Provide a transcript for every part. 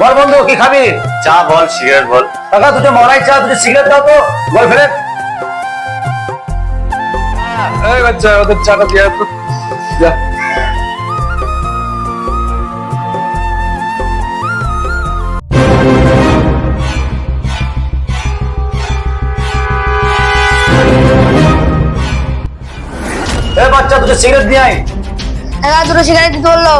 বল বন্ধু কি খাবি? চা বল, সিগারেট বল। কাকা দুটো মলাই চা, দুটো সিগারেট দাও তো গার্লফ্রেন্ড। এই বাচ্চা ওদের চাটা দিয়ে তো যা। এই বাচ্চা দুটো সিগারেট দিয়ে আয়। কাকা দুটো সিগারেট দিতে বললো।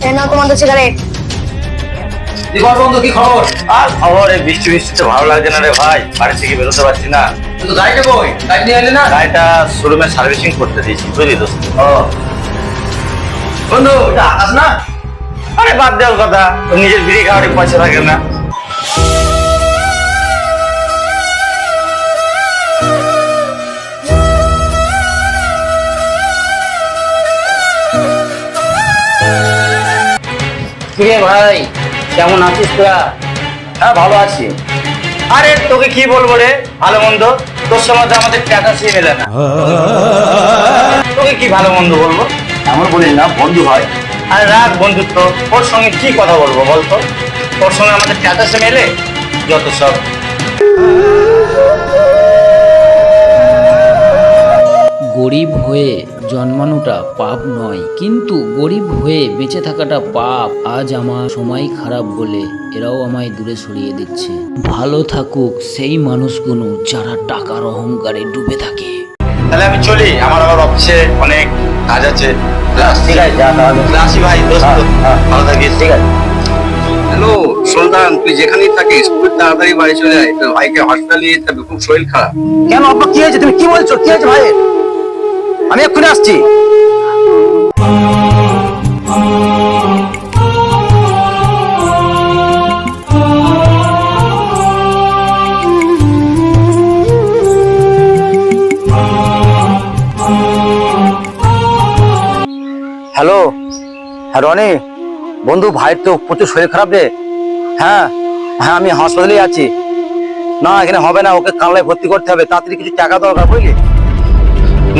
এই নাও তোমাদের সিগারেট। বল বন্ধু কি খবর? আর খবর, এই বৃষ্টি বৃষ্টিতে ভালো লাগছে না রে ভাই, বাড়ি থেকে বেরোতে পারছি না। তুই গাড়িটা কই? গাড়ি নিয়ে এলি না? গাড়িটা শোরুমে সার্ভিসিং করতে দিয়েছি, বুঝলি দোস্ত। ও বন্ধু এটা আকাশ না? আরে বাদ দেওয়ার কথা, ওর নিজের বিড়ি খাওয়ার পয়সা থাকে না। কিরে ভাই, কেমন আছিস তোরা? হ্যাঁ ভালো আছি। আরে তোকে কি বলবো রে, ভালো মন্দ তোর সঙ্গে তো আমাদের স্ট্যাটাসই মেলে না। তোকে কি ভালো মন্দ বলবো? এমন বলিস না, বন্ধু ভাই। আরে রাখ বন্ধুত্ব, ওর সঙ্গে কি কথা বলবো বলতো? ওর সঙ্গে আমাদের স্ট্যাটাসে মেলে যত সব। গরিব হয়ে জন্মানোটা পাপ নয়, কিন্তু গরিব হয়ে বেঁচে থাকাটা পাপ। আজ আমার সময় খারাপ বলে এরাও আমায় দূরে সরিয়ে দিচ্ছে। ভালো থাকুক সেই মানুষগুলো যারা টাকার অহংকারে ডুবে থাকে। তাহলে আমি চলি, আমার আবার অফিসে অনেক কাজ আছে। ঠিক আছে যা তাহলে। আসি ভাই, দোস্ত ভালো থাকিস। ঠিক আছে। হ্যালো সুলতান, তুই যেখানেই থাকিস খুব তাড়াতাড়ি বাড়ি চলে আয়, তোর ভাইকে হসপিটালে নিয়ে যেতে হবে, খুব শরীর খারাপ। কেন আব্বা কি হয়েছে? তুমি কি বলছো? কি হয়েছে ভাই? আমি এক্ষুনি আসছি। হ্যালো, হ্যাঁ রনি বন্ধু, ভাইয়ের তো প্রচুর শরীর খারাপ রে। হ্যাঁ হ্যাঁ আমি হাসপাতালেই আছি। না এখানে হবে না, ওকে কানলায় ভর্তি করতে হবে, তাড়াতাড়ি কিছু টাকা দরকার বুঝলি।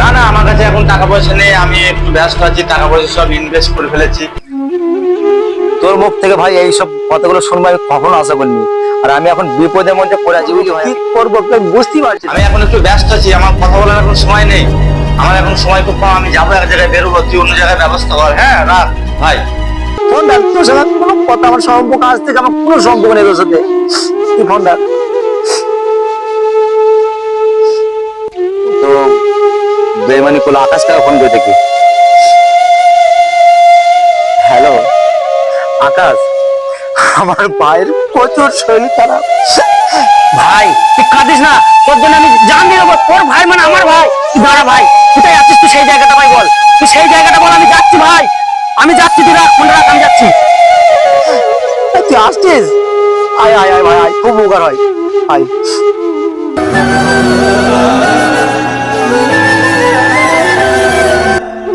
না না, আমার কাছে এখন টাকা পয়সা নেই, আমি একটু ব্যস্ত আছি, টাকা পয়সা সব ইনভেস্ট করে ফেলেছি। তোর মুখ থেকে ভাই এইসব কথাগুলো শুনবো আমি কখনো আশা করিনি। আর আমি এখন বিপদের মধ্যে পড়ে আছি বুঝলি ভাই, কি করবো বুঝতেই পারছি না। আমি এখন একটু ব্যস্ত আছি, আমার কথা বলার এখন সময় নেই, আমার এখন সময় খুব কম। আমি যাবো এক জায়গায়, বেরোবো, তুই অন্য জায়গায় ব্যবস্থা কর। হ্যাঁ রাখ ভাই। ফোন রাখ, তোর সাথে কোনো কথা, আমার সম্পর্ক আজ থেকে আমার কোনো সম্পর্ক নেই তোর সাথে। তুই ফোন রাখ। তো বেমানি করলো, আকাশকে ফোন করে দেখি। হ্যালো আকাশ, আমার ভাইয়ের প্রচুর শরীর খারাপ। ভাই তুই কাঁদিস না, তোর জন্য আমি জান দিয়ে দেবো। তোর ভাই মানে আমার ভাই। তুই দাঁড়া ভাই, কোথায় যাচ্ছিস তুই? সেই জায়গাটা ভাই বল, তুই সেই জায়গাটা বল। আমি যাচ্ছি ভাই, আমি যাচ্ছি, তুই রাখ ফোনটা রাখ, আমি যাচ্ছি। তুই আসছিস? আয় আয় আয় ভাই আয়, খুব উপকার হয়। আয়।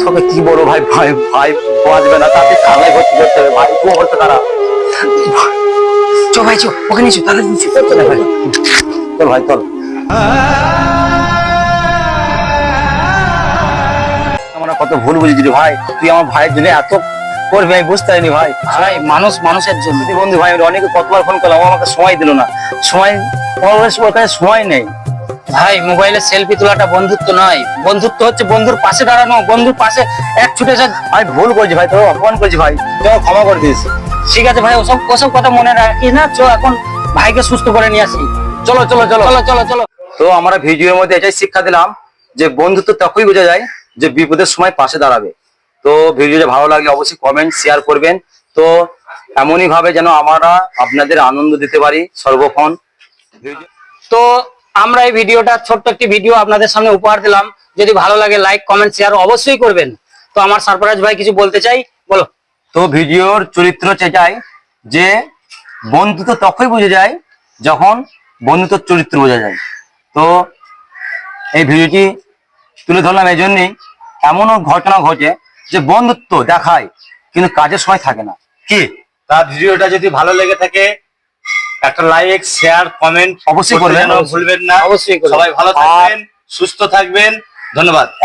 তোকে কি বলো ভাই, ভাই ভাই বাঁচবে না, তাকে খালায় ভর্তি করতে হবে ভাই, খুব অবস্থা খারাপ। চো ভাই চো, ওকে নিচু তাহলে নিচু। চল ভাই, চল ভাই চল। আমরা কত ভুল বুঝেছি রে ভাই, তুই আমার ভাইয়ের জন্য এত করবি আমি বুঝতে পারিনি ভাই। ভাই মানুষ মানুষের জন্য। তুই বন্ধু ভাই, আমি অনেকে কতবার ফোন করলাম, ও আমাকে সময় দিল না। সময় ওর কাছে সময় নেই ভাই মোবাইলে সেলফি তোলাটা বন্ধুত্ব নয়, বন্ধুত্ব হচ্ছে বন্ধুর পাশে দাঁড়ানো, বন্ধুর পাশে এক ছুটে যা। আমি ভুল করছি ভাই, তোর অপমান করছি ভাই, তুই আমাকে ক্ষমা করে দিস। ঠিক আছে ভাই, ওসব ওসব কথা মনে রাখিস না। চো এখন ভাইকে সুস্থ করে নিয়ে আসি। চলো চলো চলো চলো চলো চলো। তো আমরা ভিডিওর মধ্যে এটাই শিক্ষা দিলাম যে বন্ধুত্ব তখনই বোঝা যায় যে বিপদের সময় পাশে দাঁড়াবে। তো ভিডিওটা ভালো লাগলে অবশ্যই কমেন্ট শেয়ার করবেন। তো এমনই ভাবে যেন আমরা আপনাদের আনন্দ দিতে পারি সর্বক্ষণ। তো আমরা এই ভিডিওটা ছোট্ট একটি ভিডিও আপনাদের সামনে উপহার দিলাম। যদি ভালো লাগে লাইক কমেন্ট শেয়ার অবশ্যই করবেন। তো আমার সরফরাজ ভাই কিছু বলতে চাই, বলো। তো ভিডিওর চরিত্র এটাই যে বন্ধুত্ব তখনই বোঝা যায় যখন বন্ধুত্বের চরিত্র বোঝা যায়। তো এই ভিডিওটি তুলে ধরলাম এই জন্যই, এমনও ঘটনা ঘটে যে বন্ধুত্ব দেখায় কিন্তু কাজের সময় থাকে না। কি তা ভিডিওটা যদি ভালো লেগে থাকে একটা লাইক শেয়ার কমেন্ট অবশ্যই করবেন, ভুলবেন না। অবশ্যই করবেন। সবাই ভালো থাকবেন, সুস্থ থাকবেন, ধন্যবাদ।